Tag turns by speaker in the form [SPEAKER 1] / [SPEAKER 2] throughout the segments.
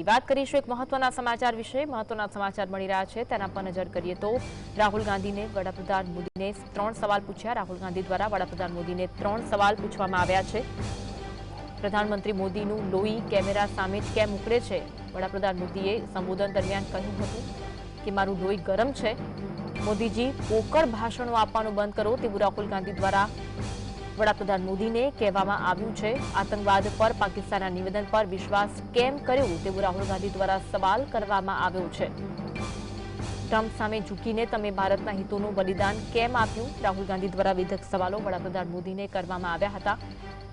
[SPEAKER 1] વાત કરીશું એક મહત્વના સમાચાર વિશે। મહત્વના સમાચાર મળી રહ્યા છે તેના પર નજર કરીએ તો રાહુલ ગાંધીને વડાપ્રધાન મોદીને 3 સવાલ પૂછ્યા। રાહુલ ગાંધી દ્વારા વડાપ્રધાન મોદીને 3 સવાલ પૂછવામાં આવ્યા છે। પ્રધાનમંત્રી મોદીનું લોહી કેમેરા સામે જ કેમ ઉકળે છે? વડાપ્રધાન મોદીએ સંબોધન દરમિયાન કહ્યું હતું કે મારું લોહી ગરમ છે। મોદીજી પોકળ ભાષણો આપવાનું બંધ કરો તેવું રાહુલ ગાંધી દ્વારા વડાપ્રધાન મોદીને કહેવામાં આવ્યું છે। આતંકવાદ પર પાકિસ્તાનના નિવેદન પર વિશ્વાસ કેમ કર્યો તેવું રાહુલ ગાંધી દ્વારા સવાલ કરવામાં આવ્યો છે। ટ્રમ્પ સામે ઝૂકીને તમે ભારતના હિતોનું બલિદાન કેમ આપ્યું? રાહુલ ગાંધી દ્વારા વિવિધ સવાલો વડાપ્રધાન મોદીને કરવામાં આવ્યા હતા।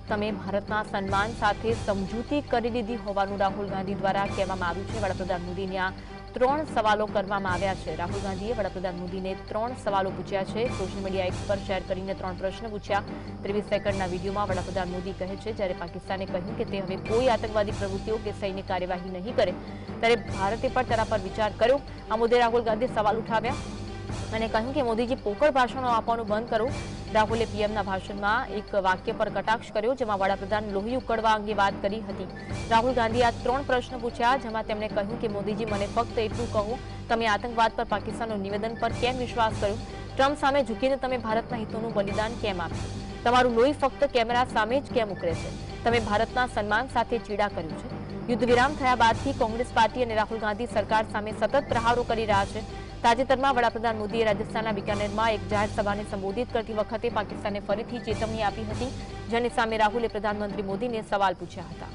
[SPEAKER 1] તમે ભારતના સન્માન સાથે સમજૂતી કરી લીધી હોવાનું રાહુલ ગાંધી દ્વારા કહેવામાં આવ્યું છે। વડાપ્રધાન મોદીને આ 3 સવાલો કરવામાં આવ્યા છે। રાહુલ ગાંધીએ વડાપ્રધાન મોદીને 3 સવાલો પૂછ્યા છે। સોશિયલ મીડિયા એક્સ પર શેર કરીને 3 પ્રશ્ન પૂછ્યા। 23 સેકન્ડના વિડીયોમાં વડાપ્રધાન મોદી કહે છે જ્યારે પાકિસ્તાને કહ્યું કે તે હવે કોઈ આતંકવાદી પ્રવૃત્તિઓ કે સૈન્ય કાર્યવાહી નહીં કરે ત્યારે ભારતે પણ તેના પર વિચાર કર્યો। આ મુદ્દે રાહુલ ગાંધીએ સવાલ ઉઠાવ્યા અને કહ્યું કે મોદીજી પોકળ ભાષણો આપવાનું બંધ કરો। રાહુલે પીએમના ભાષણમાં એક વાક્ય પર કટાક્ષ કર્યો જેમાં વડાપ્રધાન લોહી ઉકળવા અંગે વાત કરી હતી। રાહુલ ગાંધીએ આ 3 પ્રશ્ન પૂછ્યા જેમાં તેમણે કહ્યું કે મોદીજી મને ફક્ત એટલું કહો તમે આતંકવાદ પર પાકિસ્તાનના નિવેદન પર કેમ વિશ્વાસ કર્યો? ટ્રમ્પ સામે ઝૂકીને તમે ભારતના હિતોનું બલિદાન કેમ આપ્યું? તમારું લોહી ફક્ત કેમેરા સામે જ કેમ ઉકળે છે? તમે ભારતના સન્માન સાથે ચીડા કર્યું છે। યુદ્ધ વિરામ થયા બાદથી કોંગ્રેસ પાર્ટી અને રાહુલ ગાંધી સરકાર સામે સતત પ્રહારો કરી રહ્યા છે। તાજેતરમાં વડાપ્રધાન મોદીએ રાજસ્થાનના બિકાનેરમાં એક જાહેર સભાને સંબોધિત કરતી વખતે પાકિસ્તાને ફરીથી ચેતવણી આપી હતી જેની સામે રાહુલે પ્રધાનમંત્રી મોદીને સવાલ પૂછ્યા હતા।